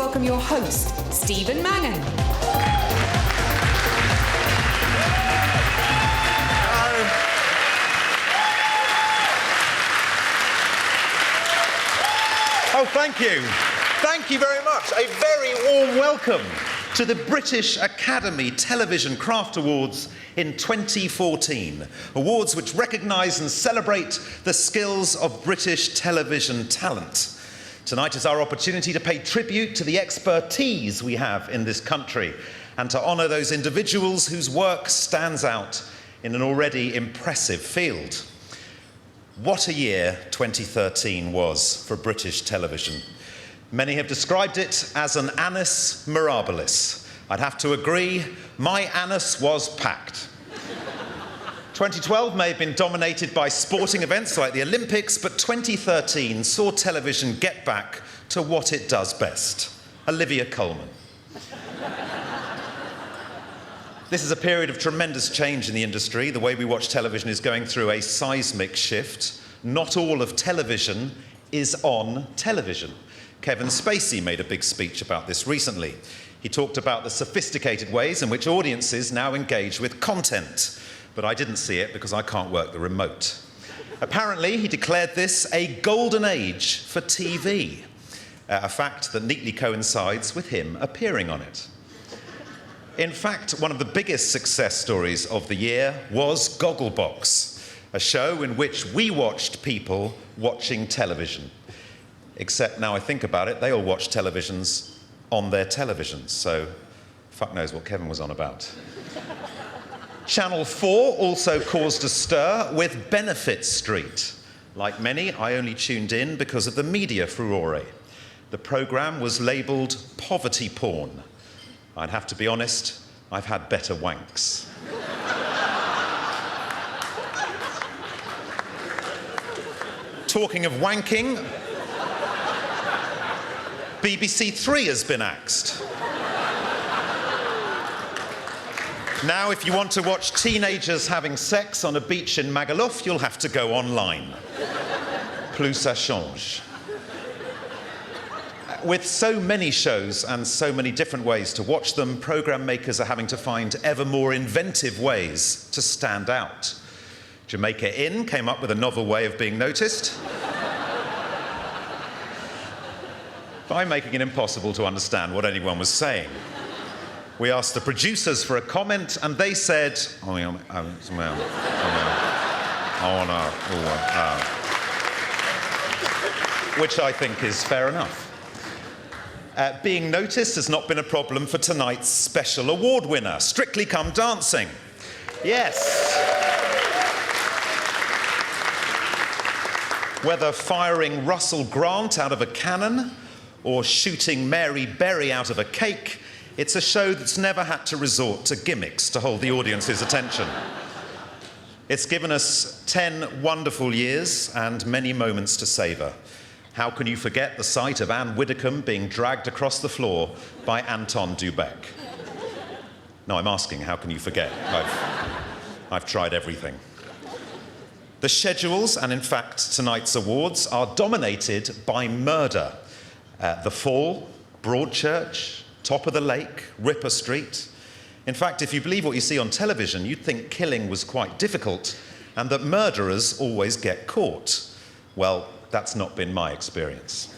welcome your host, Stephen Mangan. Oh, thank you. Thank you very much. A very warm welcome to the British Academy Television Craft Awards in 2014. Awards which recognise and celebrate the skills of British television talent. Tonight is our opportunity to pay tribute to the expertise we have in this country and to honour those individuals whose work stands out in an already impressive field. What a year 2013 was for British television. Many have described it as an annus mirabilis. I'd have to agree, my annus was packed. 2012 may have been dominated by sporting events like the Olympics, but 2013 saw television get back to what it does best. Olivia Colman. This is a period of tremendous change in the industry. The way we watch television is going through a seismic shift. Not all of television is on television. Kevin Spacey made a big speech about this recently. He talked about the sophisticated ways in which audiences now engage with content. But I didn't see it because I can't work the remote. Apparently, he declared this a golden age for TV, a fact that neatly coincides with him appearing on it. In fact, one of the biggest success stories of the year was Gogglebox, a show in which we watched people watching television. Except now I think about it, they all watch televisions on their televisions, so fuck knows what Kevin was on about. Channel 4 also caused a stir with Benefit Street. Like many, I only tuned in because of the media furore. The programme was labelled poverty porn. I'd have to be honest, I've had better wanks. Talking of wanking, BBC Three has been axed. Now, if you want to watch teenagers having sex on a beach in Magaluf, you'll have to go online. Plus ça change. With so many shows and so many different ways to watch them, programme makers are having to find ever more inventive ways to stand out. Jamaica Inn came up with a novel way of being noticed by making it impossible to understand what anyone was saying. We asked the producers for a comment, and they said, which I think is fair enough. Being noticed has not been a problem for tonight's special award winner, Strictly Come Dancing. Yes. Whether firing Russell Grant out of a cannon or shooting Mary Berry out of a cake, it's a show that's never had to resort to gimmicks to hold the audience's attention. It's given us 10 wonderful years and many moments to savour. How can you forget the sight of Anne Widdecombe being dragged across the floor by Anton Dubek? No, I'm asking, how can you forget? I've tried everything. The schedules, and in fact tonight's awards, are dominated by murder. The Fall, Broadchurch, Top of the Lake, Ripper Street. In fact, if you believe what you see on television, you'd think killing was quite difficult and that murderers always get caught. Well, that's not been my experience.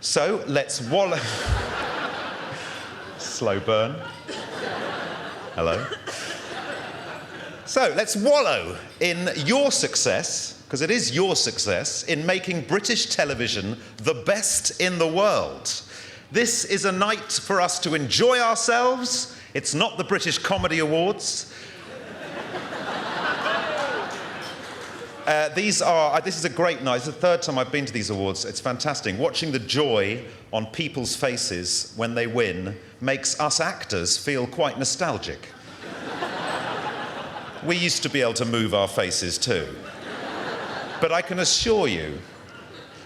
So let's wallow... Slow burn. Hello. So let's wallow in your success, because it is your success, in making British television the best in the world. This is a night for us to enjoy ourselves. It's not the British Comedy Awards. This is a great night. It's the third time I've been to these awards. It's fantastic. Watching the joy on people's faces when they win makes us actors feel quite nostalgic. We used to be able to move our faces too. But I can assure you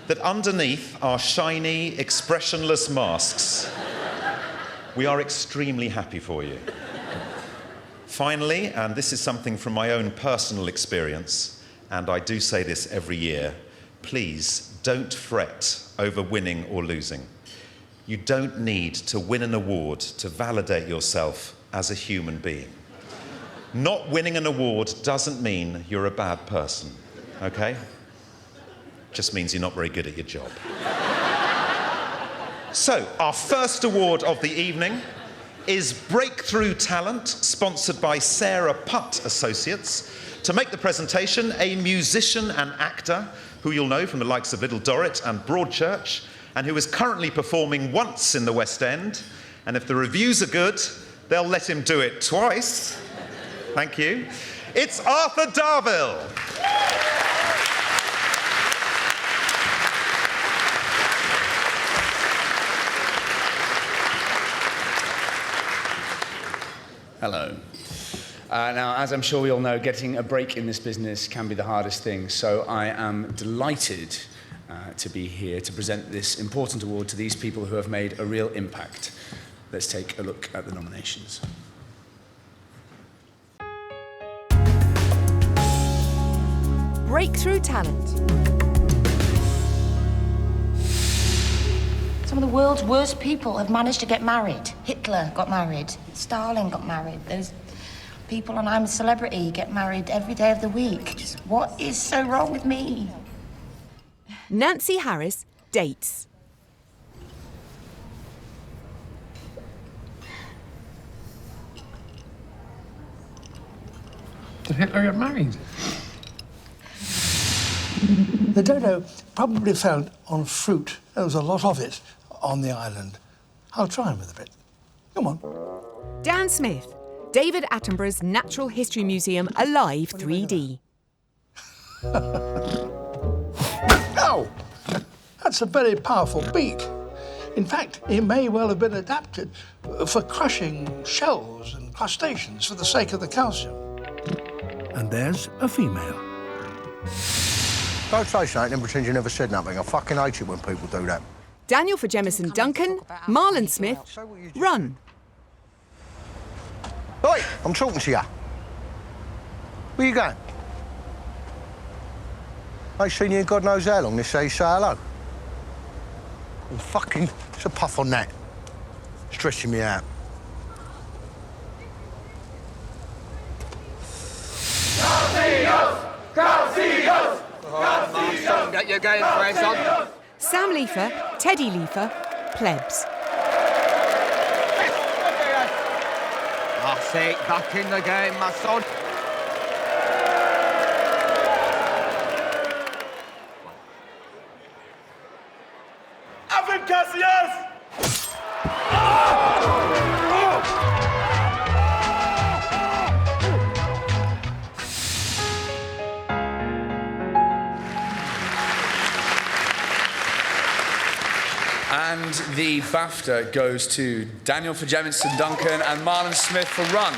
that underneath our shiny, expressionless masks, we are extremely happy for you. Finally, and this is something from my own personal experience, and I do say this every year, please don't fret over winning or losing. you don't need to win an award to validate yourself as a human being. Not winning an award doesn't mean you're a bad person, okay? Just means you're not very good at your job. So, our first award of the evening is Breakthrough Talent, sponsored by Sarah Putt Associates. To make the presentation, a musician and actor who you'll know from the likes of Little Dorrit and Broadchurch, and who is currently performing once in the West End. And if the reviews are good, they'll let him do it twice. Thank you. It's Arthur Darvill. Hello. Now, as I'm sure we all know, getting a break in this business can be the hardest thing, so I am delighted to be here to present this important award to these people who have made a real impact. Let's take a look at the nominations. Breakthrough Talent. Some of the world's worst people have managed to get married. Hitler got married. Stalin got married. Those people on I'm a Celebrity get married every day of the week. Just what is so wrong with me? Nancy Harris, dates. Did Hitler get married? The dodo probably found on fruit. There was a lot of it on the island. I'll try him with a bit. Come on. Dan Smith, David Attenborough's Natural History Museum Alive 3D. Oh! That's a very powerful beak. In fact, it may well have been adapted for crushing shells and crustaceans for the sake of the calcium. And there's a female. Don't say something and pretend you never said nothing. I fucking hate it when people do that. Daniel for Jemison Duncan, Marlon Smith, Run. Oi, I'm talking to you. Where you going? I ain't seen you in God knows how long. They say you say hello. And fucking, it's a puff on that. Stressing me out. Get your game face on. Sam Leifer, Teddy Leifer, Plebs. That's it, back in the game, my son. Evan Cassius! And the BAFTA goes to Daniel for Jemison Duncan and Marlon Smith for Run.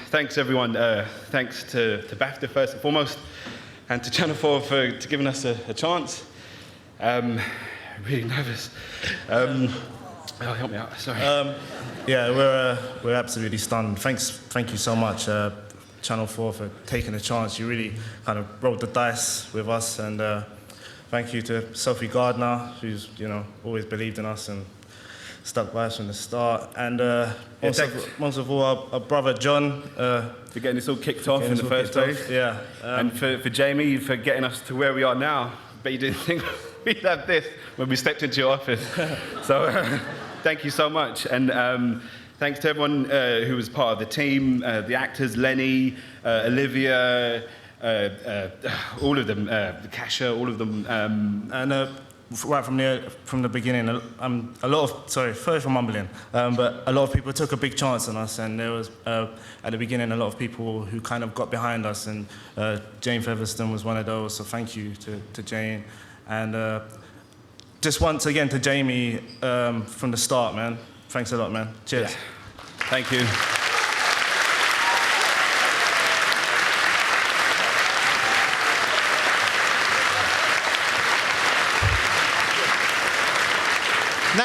Thanks everyone. Thanks to BAFTA first and foremost, and to Channel 4 for giving us a chance. Really nervous. Help me out. Sorry. Yeah, we're absolutely stunned. Thank you so much, Channel 4, for taking a chance. You really kind of rolled the dice with us, and thank you to Sophie Gardner, who's always believed in us and stuck by us from the start, and most of all, our brother John, for getting this all kicked off in the first place. Yeah, and for Jamie for getting us to where we are now. But you didn't think we'd have this when we stepped into your office. So thank you so much, and thanks to everyone who was part of the team, the actors, Lenny, Olivia, all of them, Kasha, all of them, and. Right from the beginning, sorry for mumbling, but a lot of people took a big chance on us, and there was at the beginning a lot of people who kind of got behind us, and Jane Featherstone was one of those. So thank you to Jane, and just once again to Jamie from the start, man. Thanks a lot, man. Cheers. Yeah. Thank you.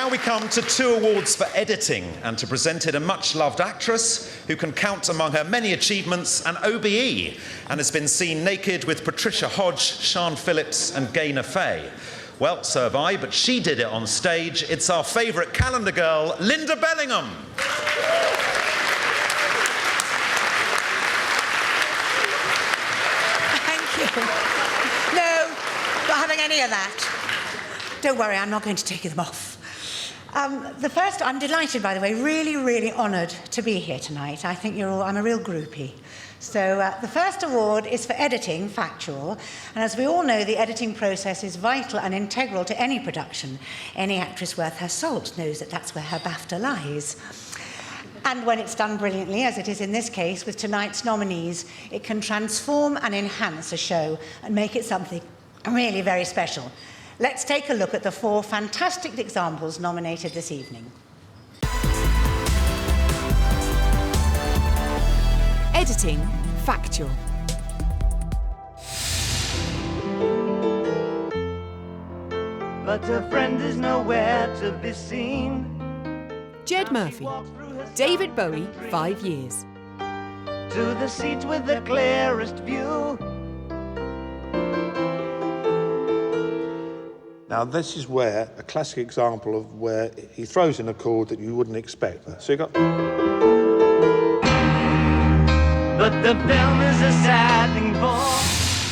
now we come to 2 awards for editing, and to present it, a much-loved actress who can count among her many achievements an OBE and has been seen naked with Patricia Hodge, Sian Phillips and Gaynor Faye. Well, so have I, but she did it on stage. It's our favourite calendar girl, Linda Bellingham. Thank you. No, not having any of that. Don't worry, I'm not going to take them off. I'm delighted, by the way, really honoured to be here tonight. I think I'm a real groupie. So the first award is for editing, factual, and as we all know, the editing process is vital and integral to any production. Any actress worth her salt knows that that's where her BAFTA lies. And when it's done brilliantly, as it is in this case with tonight's nominees, it can transform and enhance a show and make it something really very special. Let's take a look at the 4 fantastic examples nominated this evening. Editing, factual. But a friend is nowhere to be seen. Jed Murphy, David Bowie, 5 years. To the seat with the clearest view. Now, this is where a classic example of where he throws in a chord that you wouldn't expect. So you got... But the film is a sad thing for.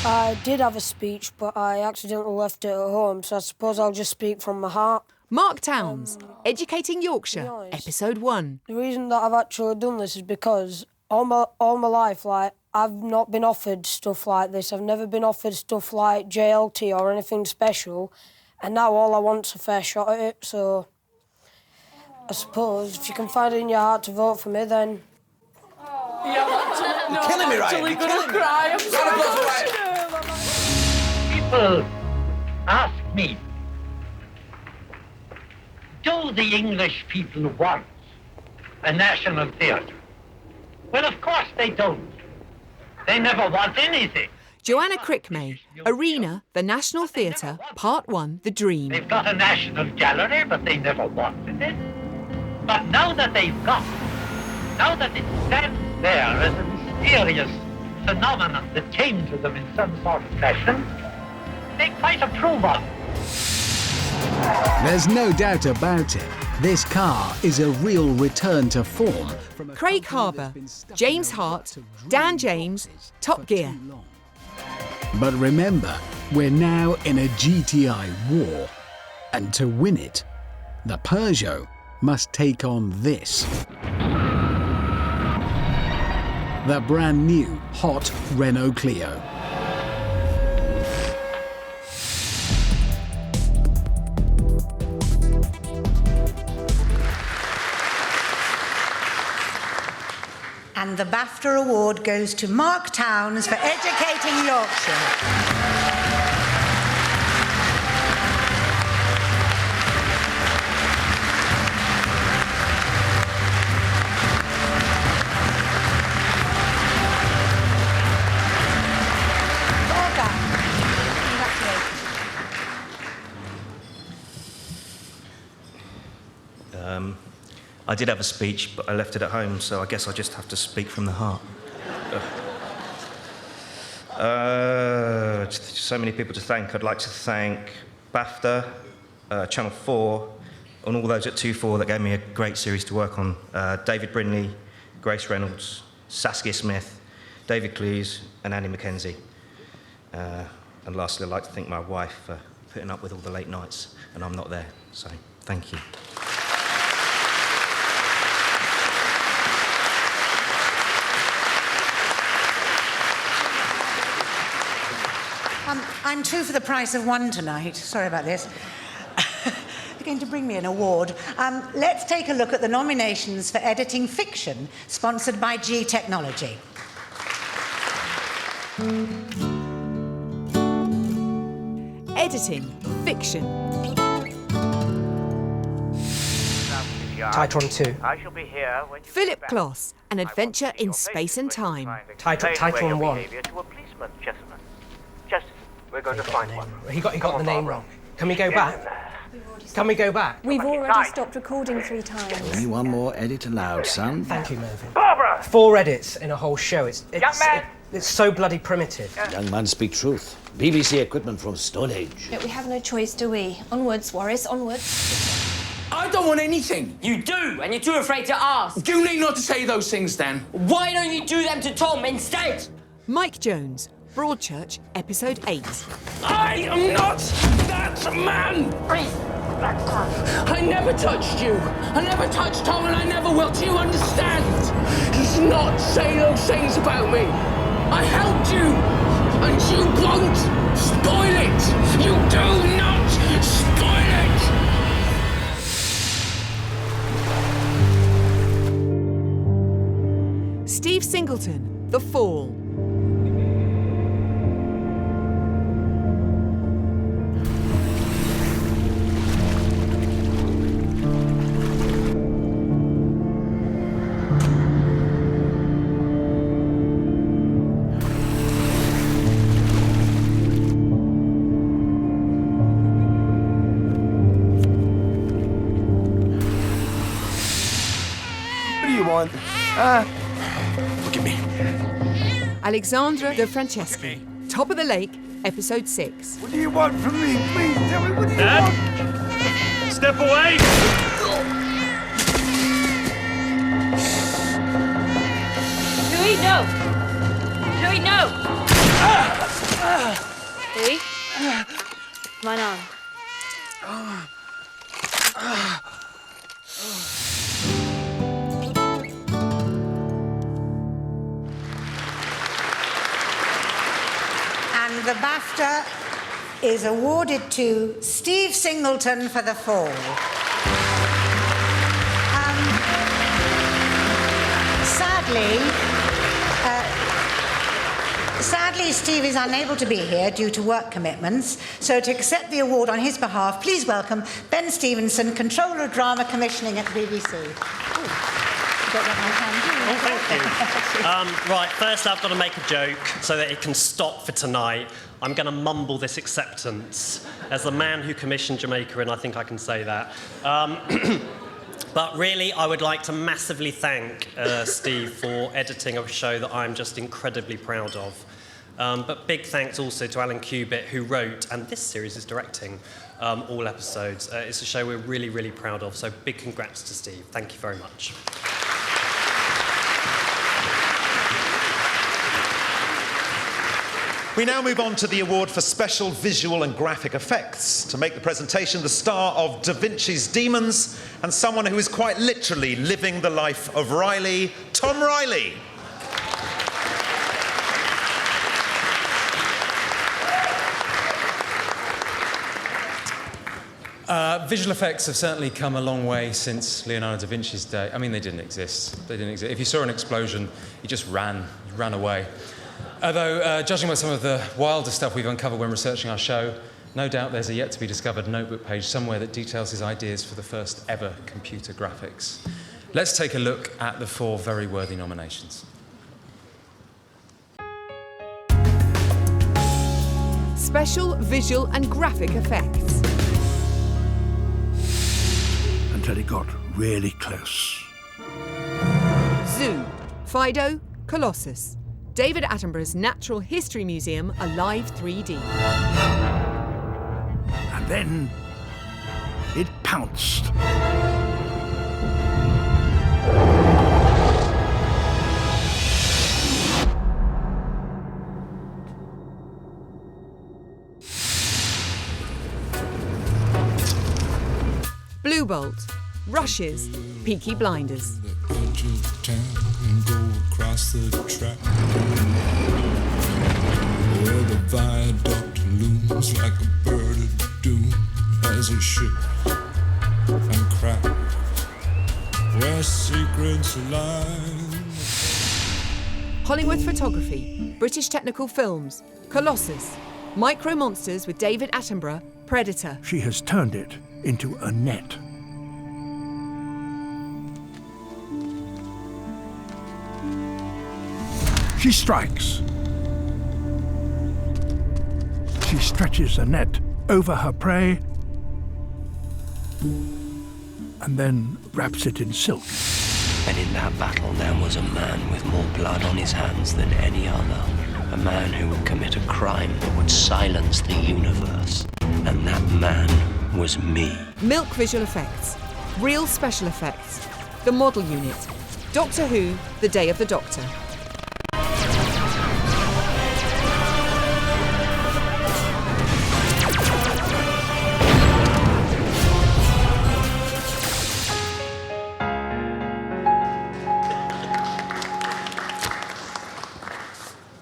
I did have a speech, but I accidentally left it at home, so I suppose I'll just speak from my heart. Mark Towns, Educating Yorkshire, Episode 1. The reason that I've actually done this is because all my life, like, I've not been offered stuff like this. I've never been offered stuff like JLT or anything special, and now all I want's a fair shot at it, so I suppose if you can find it in your heart to vote for me, then... You're killing me, Ryan. You're killing me. I'm People ask me, do the English people want a national theatre? Well, of course they don't. They never want anything. Joanna Crickmay, Arena, the National Theatre, Part 1, The Dream. They've got a national gallery, but they never wanted it. But now that they've got it, now that it stands there as a mysterious phenomenon that came to them in some sort of fashion, they quite approve of it. There's no doubt about it. This car is a real return to form. Craig Harbour, James Hart, Dan James, Top Gear. But remember, we're now in a GTI war. And to win it, the Peugeot must take on this. The brand new hot Renault Clio. And the BAFTA award goes to Mark Towns for Educating Yorkshire. I did have a speech, but I left it at home, so I guess I just have to speak from the heart. So many people to thank. I'd like to thank BAFTA, Channel 4, and all those at 2-4 that gave me a great series to work on. David Brindley, Grace Reynolds, Saskia Smith, David Cleese, and Andy McKenzie. And lastly, I'd like to thank my wife for putting up with all the late nights, and I'm not there, so thank you. I'm 2 for the price of 1 tonight. Sorry about this. They're going to bring me an award. Let's take a look at the nominations for Editing Fiction, sponsored by G Technology. Editing, fiction. Titron 2. I shall be here when you Philip Kloss, An Adventure in Space and Time. Titron 1. to a policeman, gentlemen. Just, we're going to find one. He got the name wrong. Can we go back? Can we go back? We've already stopped recording 3 times. Only one more edit allowed, son. Thank you, Mervyn. Barbara! 4 edits in a whole show. It's so bloody primitive. Young man, speak truth. BBC equipment from Stone Age. We have no choice, do we? Onwards, Warris, onwards. I don't want anything. You do, and you're too afraid to ask. You need not to say those things, Dan. Why don't you do them to Tom instead? Mike Jones, Broadchurch, Episode 8. I am not that man! I never touched you. I never touched Tom, and I never will. Do you understand? He's not saying those things about me. I helped you, and you won't spoil it. You do not spoil it. Steve Singleton, The Fall. Look at me. Alexandra De Franceschi, Top of the Lake, Episode 6. What do you want from me? Please tell me, what do you want? Step away! Louis, no! Louis, no! Louis? Mine arm. And the BAFTA is awarded to Steve Singleton for The Fall. Sadly, Steve is unable to be here due to work commitments, so to accept the award on his behalf, please welcome Ben Stevenson, Controller of Drama Commissioning at the BBC. Right, first I've got to make a joke so that it can stop for tonight. I'm going to mumble this acceptance. As the man who commissioned Jamaica, and I think I can say that. But really, I would like to massively thank Steve for editing a show that I'm just incredibly proud of. But big thanks also to Alan Cubitt, who wrote, and this series is directing, all episodes. It's a show we're really, really proud of, so big congrats to Steve. Thank you very much. We now move on to the award for special visual and graphic effects. To make the presentation, the star of Da Vinci's Demons and someone who is quite literally living the life of Riley, Tom Riley. Visual effects have certainly come a long way since Leonardo da Vinci's day. I mean, they didn't exist. They didn't exist. If you saw an explosion, you just ran away. Although, judging by some of the wilder stuff we've uncovered when researching our show, no doubt there's a yet-to-be-discovered notebook page somewhere that details his ideas for the first ever computer graphics. Let's take a look at the 4 very worthy nominations. Special visual and graphic effects. Until it got really close. Zoo, Fido, Colossus. David Attenborough's Natural History Museum, Alive 3D. And then it pounced. Blue Bolt, Rushes, Peaky Blinders. Across the track where the viaduct looms like a bird of doom as it shifts and cracks where secrets lie. Hollywood Photography, British Technical Films, Colossus, Micro Monsters with David Attenborough, Predator. She has turned it into a net. She strikes. She stretches a net over her prey and then wraps it in silk. And in that battle there was a man with more blood on his hands than any other. A man who would commit a crime that would silence the universe. And that man was me. Milk Visual Effects, Real Special Effects, The Model Unit, Doctor Who, The Day of the Doctor.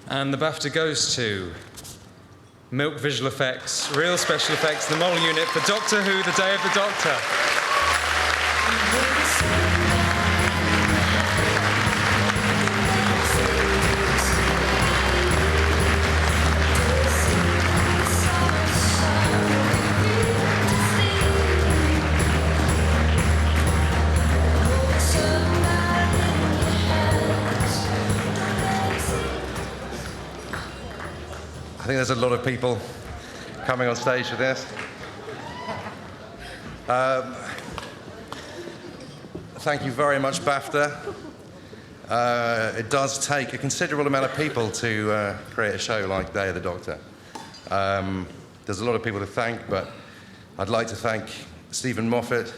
And the BAFTA goes to Milk Visual Effects, Real Special Effects, The Model Unit for Doctor Who, The Day of the Doctor. I think there's a lot of people coming on stage for this. Thank you very much, BAFTA. It does take a considerable amount of people to create a show like Day of the Doctor. There's a lot of people to thank, but I'd like to thank Stephen Moffat,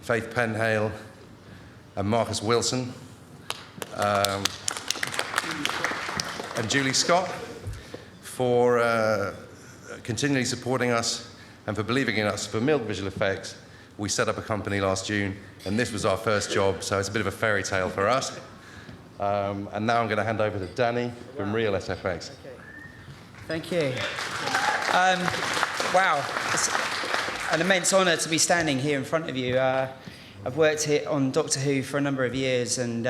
Faith Penhale, and Marcus Wilson, and Julie Scott, for continually supporting us and for believing in us. For Milk Visual Effects, we set up a company last June, and this was our first job, so it's a bit of a fairy tale for us. And now I'm going to hand over to Danny from Real SFX. Thank you. Wow, it's an immense honour to be standing here in front of you. I've worked here on Doctor Who for a number of years, and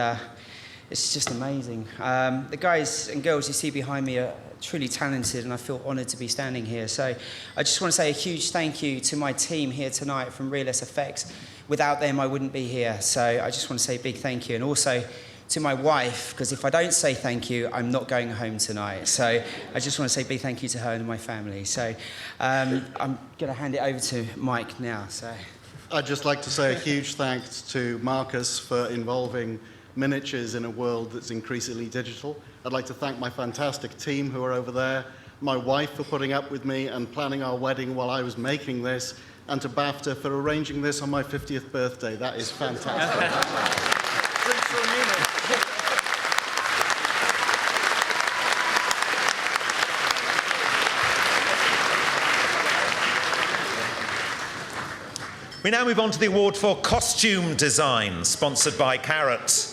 it's just amazing. The guys and girls you see behind me are truly talented, and I feel honoured to be standing here. So I just want to say a huge thank you to my team here tonight from Real SFX. Without them, I wouldn't be here. So I just want to say a big thank you. And also to my wife, because if I don't say thank you, I'm not going home tonight. So I just want to say a big thank you to her and my family. So I'm going to hand it over to Mike now. So I'd just like to say a huge thanks to Marcus for involving miniatures in a world that's increasingly digital. I'd like to thank my fantastic team who are over there, my wife for putting up with me and planning our wedding while I was making this, and to BAFTA for arranging this on my 50th birthday. That is fantastic. We now move on to the award for costume design, sponsored by Carrot.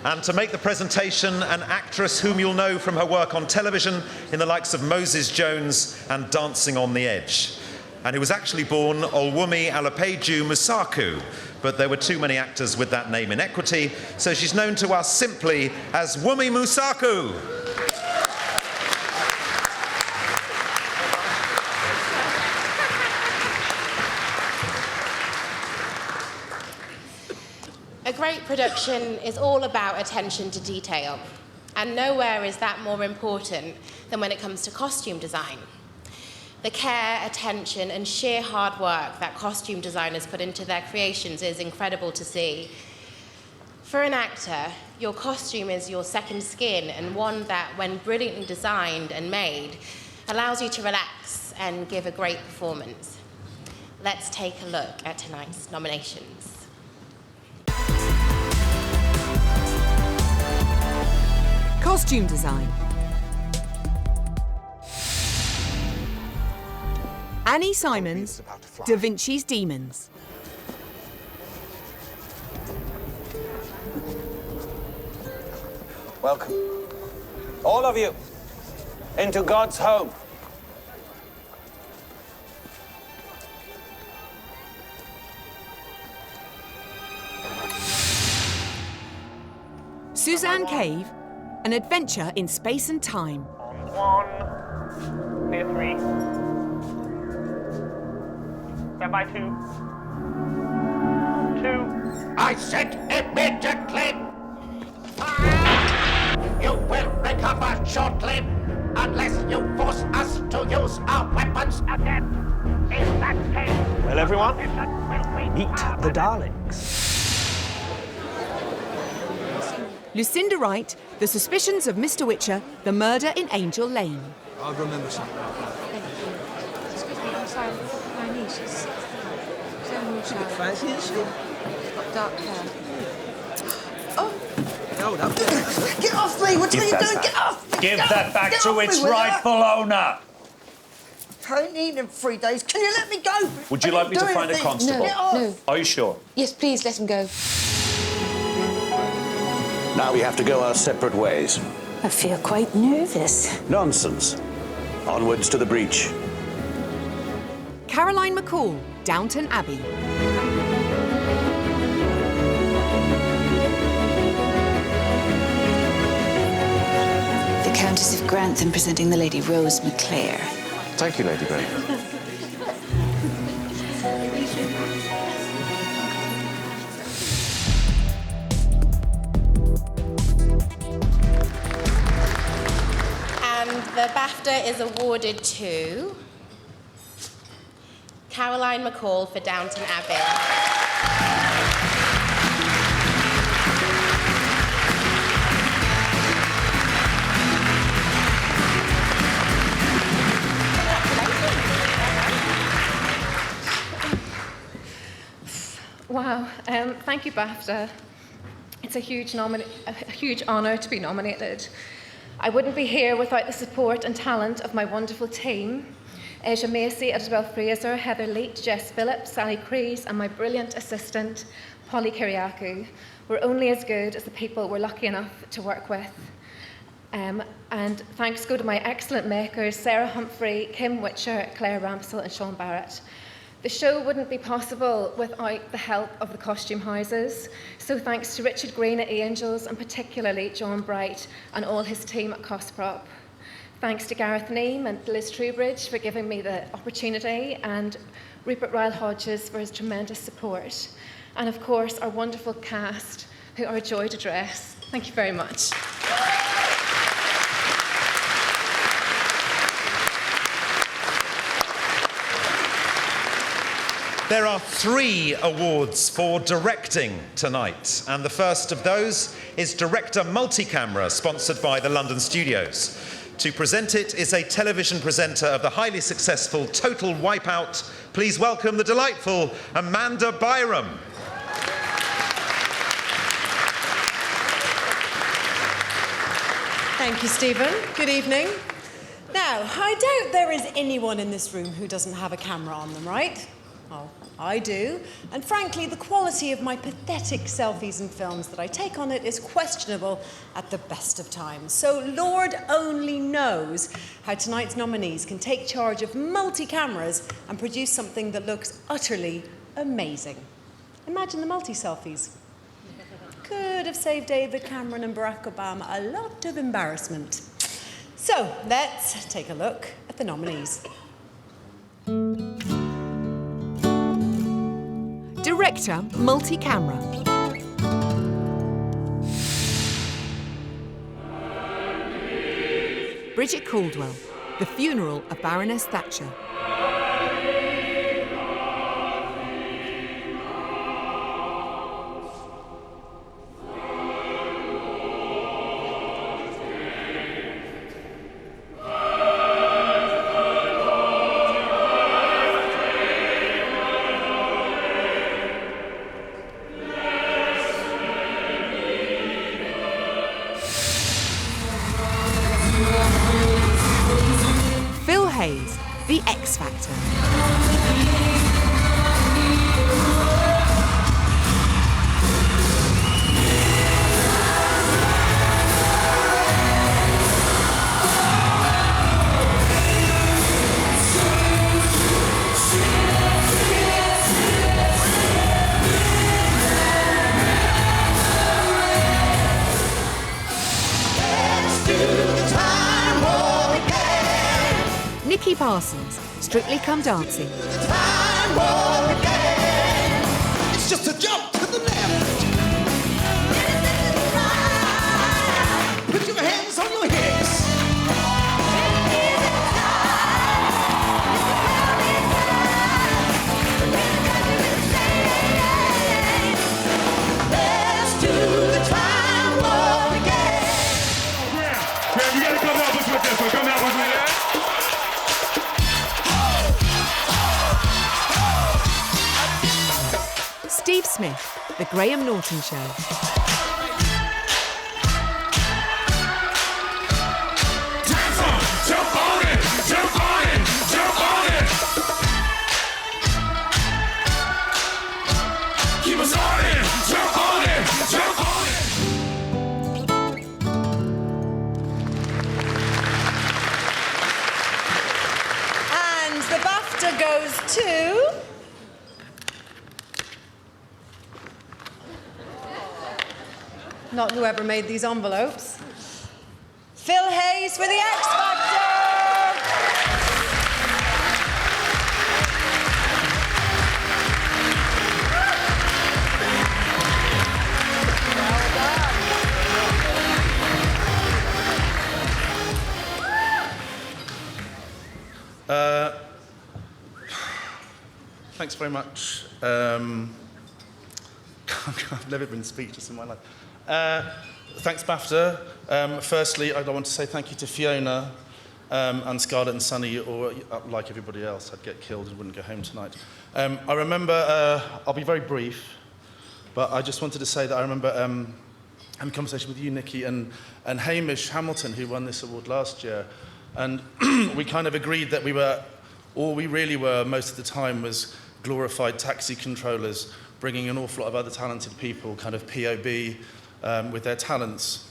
And to make the presentation, an actress whom you'll know from her work on television in the likes of Moses Jones and Dancing on the Edge, and who was actually born Olwumi Alapeju Musaku, but there were too many actors with that name in equity, so she's known to us simply as Wumi Musaku. A great production is all about attention to detail, and nowhere is that more important than when it comes to costume design. The care, attention, and sheer hard work that costume designers put into their creations is incredible to see. For an actor, your costume is your second skin, and one that, when brilliantly designed and made, allows you to relax and give a great performance. Let's take a look at tonight's nominations. Costume design. Annie Simons, Da Vinci's Demons. Welcome, all of you, into God's home. Suzanne Cave, An Adventure in Space and Time. On 1, clear 3. Stand by 2. 2. I said immediately! You will recover shortly, unless you force us to use our weapons again. In that case... Well, everyone everyone. Meet the Daleks. Lucinda Wright, The Suspicions of Mr. Witcher, The Murder in Angel Lane. I'll remember something. I'm sorry, my niece. She's only a child. Fancy it? She's got dark hair. Hold up. Get off me! What are you doing? Get off! Give that back to its rightful owner. I ain't eaten in 3 days. Can you let me go? Would you like me to find a constable? No. Are you sure? Yes, please, let him go. Now we have to go our separate ways. I feel quite nervous. Nonsense. Onwards to the breach. Caroline McCall, Downton Abbey. The Countess of Grantham presenting the Lady Rose McClare. Thank you, Lady Grey. And the BAFTA is awarded to Caroline McCall for Downton Abbey. Wow, thank you, BAFTA. It's a huge honour to be nominated. I wouldn't be here without the support and talent of my wonderful team. Asia Macy, Isabel Fraser, Heather Leet, Jess Phillips, Sally Crees, and my brilliant assistant, Polly Kiriakou. We're only as good as the people we're lucky enough to work with. And thanks go to my excellent makers, Sarah Humphrey, Kim Witcher, Claire Ramsell, and Sean Barrett. The show wouldn't be possible without the help of the costume houses. So thanks to Richard Green at Angels, and particularly John Bright and all his team at Cosprop. Thanks to Gareth Neame and Liz Trubridge for giving me the opportunity, and Rupert Ryle Hodges for his tremendous support. And of course, our wonderful cast, who are a joy to dress. Thank you very much. There are 3 awards for directing tonight, and the first of those is Director Multicamera, sponsored by the London Studios. To present it is a television presenter of the highly successful Total Wipeout. Please welcome the delightful Amanda Byram. Thank you, Stephen. Good evening. Now, I doubt there is anyone in this room who doesn't have a camera on them, right? Well, I do. And frankly, the quality of my pathetic selfies and films that I take on it is questionable at the best of times. So Lord only knows how tonight's nominees can take charge of multi-cameras and produce something that looks utterly amazing. Imagine the multi-selfies. Could have saved David Cameron and Barack Obama a lot of embarrassment. So let's take a look at the nominees. Director, multi-camera. Bridget Caldwell, The Funeral of Baroness Thatcher. The X Factor. Nikki Parsons, Strictly Come Dancing. It's just a jump to the left. Put your hands on your hips. come help us with this one. Come help us with that. Steve Smith, The Graham Norton Show. Dance on, jump on it, jump on it, jump on it. Keep us on it, jump on it, jump on it. And the BAFTA goes to... not whoever made these envelopes. Phil Hayes for the X Factor! Thanks very much. I've never been speechless in my life. Thanks, BAFTA. Firstly, I want to say thank you to Fiona and Scarlett and Sunny, or like everybody else, I'd get killed and wouldn't go home tonight. I remember, I'll be very brief, but I just wanted to say that I remember having a conversation with you, Nikki, and Hamish Hamilton, who won this award last year. And we kind of agreed that all we really were most of the time was glorified taxi controllers, bringing an awful lot of other talented people, kind of POB, with their talents.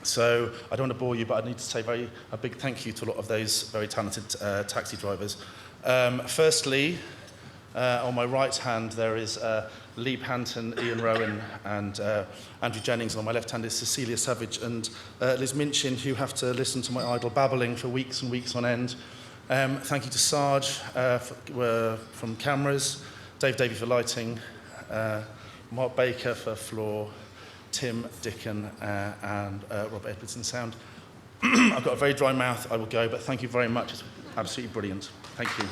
So I don't want to bore you, but I need to say a big thank you to a lot of those very talented taxi drivers. Firstly, on my right hand, there is Lee Panton, Ian Rowan, and Andrew Jennings. On my left hand is Cecilia Savage and Liz Minchin, who have to listen to my idle babbling for weeks and weeks on end. Thank you to Sarge from cameras, Dave Davey for lighting, Mark Baker for floor, Tim Dickon and Robert Edwardson sound. I've got a very dry mouth, I will go, but thank you very much. It's absolutely brilliant. Thank you.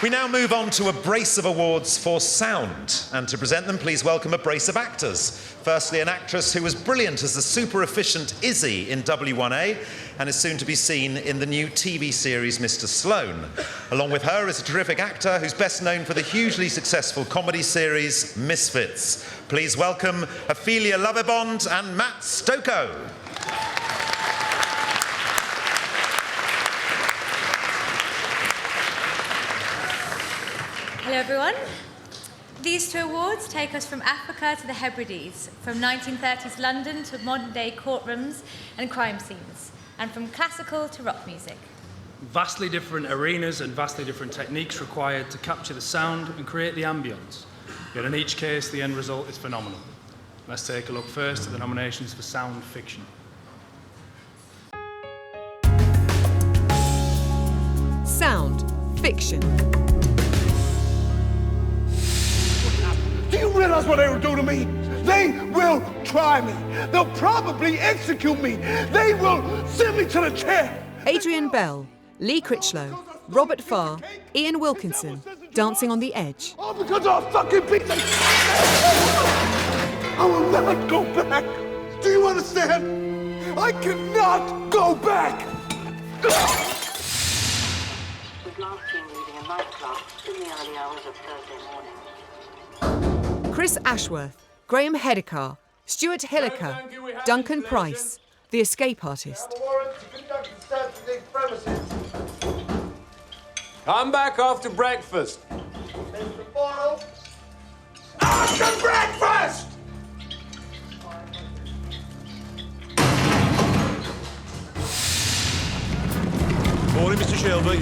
We now move on to a brace of awards for sound. And to present them, please welcome a brace of actors. Firstly, an actress who was brilliant as the super efficient Izzy in W1A and is soon to be seen in the new TV series Mr. Sloane. Along with her is a terrific actor who's best known for the hugely successful comedy series Misfits. Please welcome Ophelia Lovibond and Matt Stoko. Hello everyone. These two awards take us from Africa to the Hebrides, from 1930s London to modern-day courtrooms and crime scenes, and from classical to rock music. Vastly different arenas and vastly different techniques required to capture the sound and create the ambience. Yet in each case, the end result is phenomenal. Let's take a look first at the nominations for sound fiction. Sound fiction. Do you realize what they will do to me? They will try me. They'll probably execute me. They will send me to the chair. Adrian Bell, Lee Critchlow, Robert Farr, Ian Wilkinson, Dancing on the Edge. All because of a fucking pizza. I will never go back. Do you understand? I cannot go back. With last seen leaving a nightclub in the early hours of Thursday morning. Chris Ashworth, Graham Hedekar, Stuart Hilliker, Duncan Price, The Escape Artist. Come back after breakfast. Mr. Boyle. After breakfast! Morning, Mr. Shelby.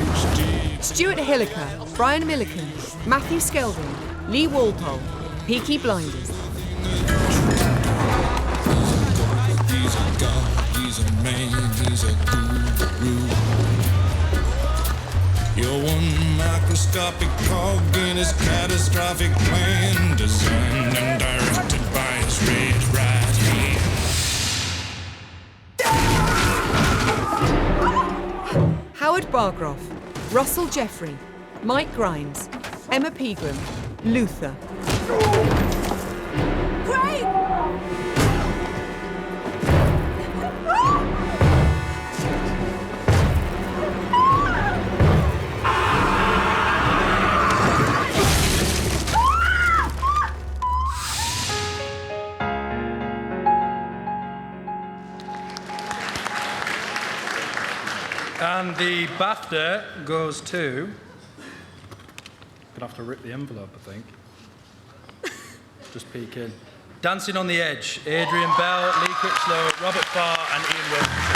Stuart Hilliker, Brian Milliken, Matthew Skelding, Lee Walpole, Peaky Blinders. He's a god, he's a man, he's a guru. You're one microscopic cog in his catastrophic plan, designed and directed by his red right hand. Howard Bargroff, Russell Jeffrey, Mike Grimes, Emma Pegram, Luther. And the BAFTA goes to... Gonna have to rip the envelope, I think. Just peek in. Dancing on the Edge, Adrian Bell, Lee Critchlow, Robert Farr and Ian Wilkinson.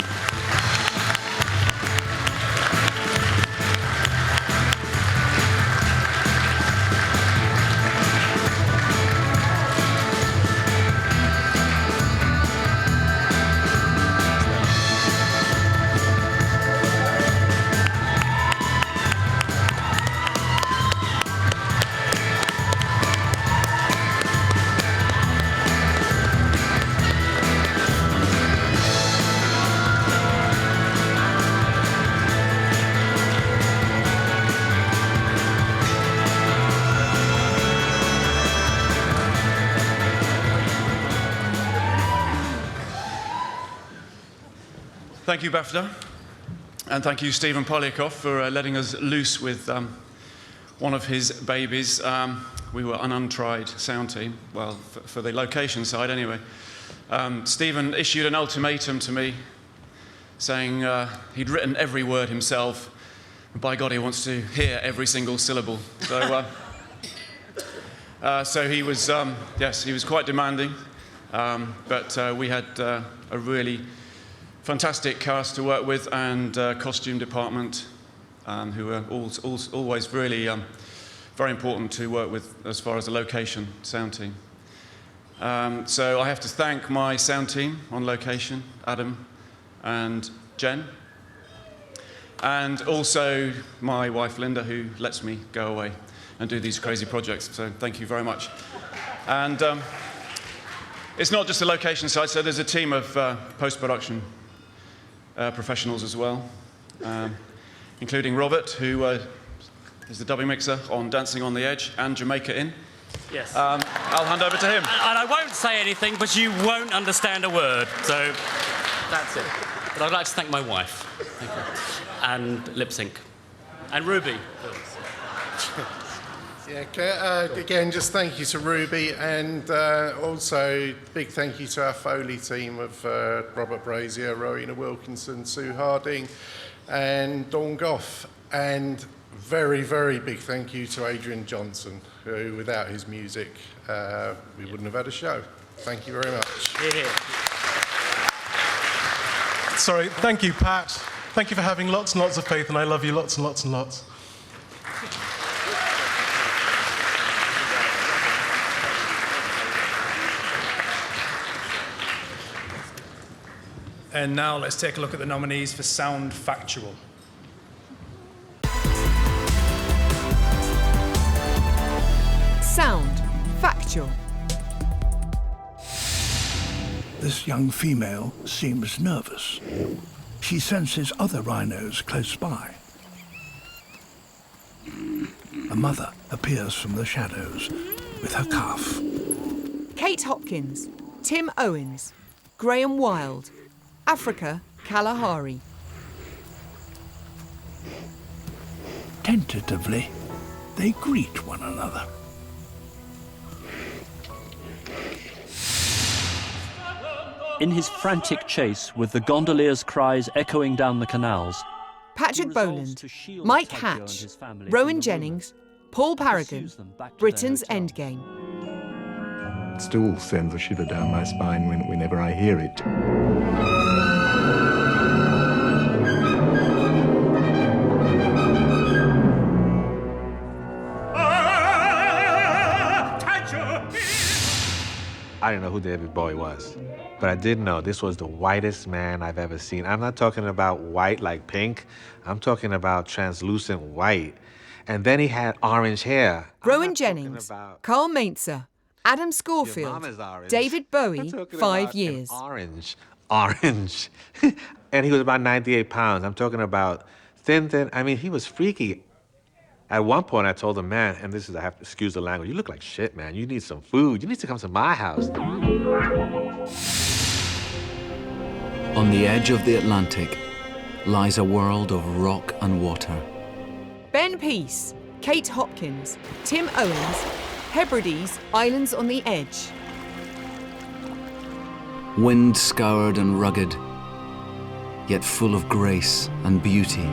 Thank you, BAFTA, and thank you, Stephen Polyakov, for letting us loose with one of his babies. We were an untried sound team, well, for the location side anyway. Stephen issued an ultimatum to me, saying he'd written every word himself, and by God, he wants to hear every single syllable. So, so he was, yes, he was quite demanding, but we had a really fantastic cast to work with, and costume department, who are always really very important to work with as far as the location sound team. So I have to thank my sound team on location, Adam and Jen, and also my wife Linda, who lets me go away and do these crazy projects. So thank you very much. And it's not just the location side, so there's a team of post-production professionals as well, including Robert, who is the dubbing mixer on Dancing on the Edge and Jamaica Inn. Yes. I'll hand over to him. And I won't say anything, but you won't understand a word, so that's it. But I'd like to thank my wife. Thank you. And Lip Sync. And Ruby. Yeah, again, just thank you to Ruby, and also big thank you to our Foley team of Robert Brazier, Rowena Wilkinson, Sue Harding, and Dawn Goff. And very, very big thank you to Adrian Johnson, who, without his music, we wouldn't have had a show. Thank you very much. Yeah. Sorry, thank you, Pat. Thank you for having lots and lots of faith, and I love you lots and lots and lots. And now let's take a look at the nominees for Sound Factual. Sound Factual. This young female seems nervous. She senses other rhinos close by. A mother appears from the shadows with her calf. Kate Hopkins, Tim Owens, Graham Wilde, Africa Kalahari. Tentatively, they greet one another. In his frantic chase, with the gondolier's cries echoing down the canals, Patrick Boland, Mike Hatch, Rowan Jennings, Paul Paragon, Britain's Endgame. It still sends a shiver down my spine whenever I hear it. I didn't know who David Bowie was, but I did know this was the whitest man I've ever seen. I'm not talking about white like pink. I'm talking about translucent white. And then he had orange hair. Rowan Jennings, Carl Mainzer, Adam Schofield, David Bowie, 5 years. Orange. And he was about 98 pounds. I'm talking about thin. I mean, he was freaky. At one point, I told him, man, and this is, I have to excuse the language, you look like shit, man. You need some food. You need to come to my house. On the edge of the Atlantic lies a world of rock and water. Ben Peace, Kate Hopkins, Tim Owens, Hebrides, Islands on the Edge. Wind-scoured and rugged, yet full of grace and beauty.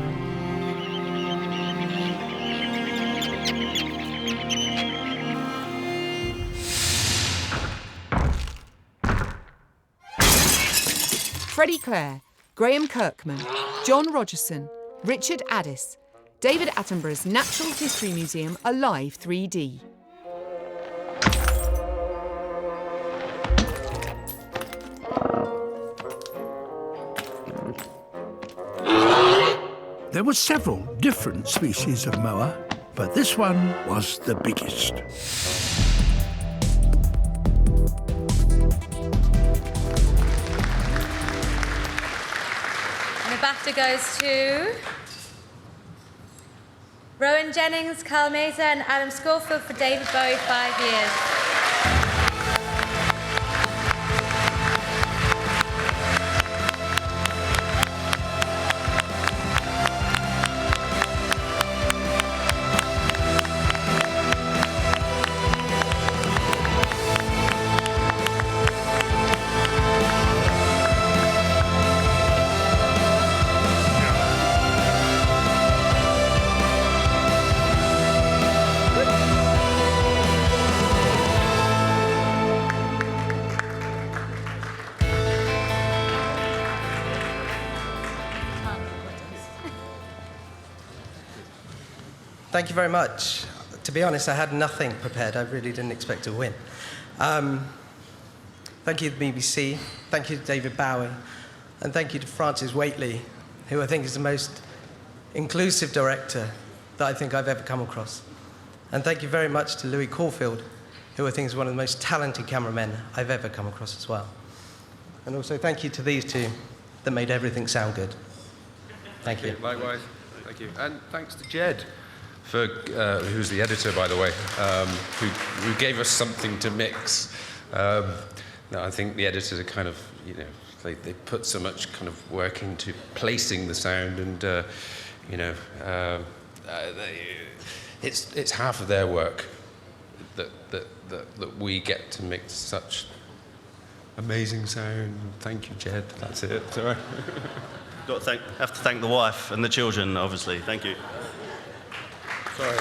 Freddie Clare, Graham Kirkman, John Rogerson, Richard Addis, David Attenborough's Natural History Museum Alive 3D. There were several different species of moa, but this one was the biggest. And the BAFTA goes to Rowan Jennings, Carl Mazur and Adam Schofield for David Bowie, 5 years. Thank you very much. To be honest, I had nothing prepared. I really didn't expect to win. Thank you to the BBC, thank you to David Bowie, and thank you to Francis Waitley, who I think is the most inclusive director that I think I've ever come across. And thank you very much to Louis Caulfield, who I think is one of the most talented cameramen I've ever come across as well. And also thank you to these two that made everything sound good. Thank you. Likewise. Thank you. And thanks to Jed, for, who's the editor, by the way, who gave us something to mix. No, I think the editors are kind of, you know, they put so much kind of work into placing the sound, and you know, it's half of their work that we get to mix such amazing sound. Thank you, Jed. That's it. Sorry. Have to thank the wife and the children, obviously. Thank you. Sorry.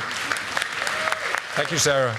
Thank you, Sarah.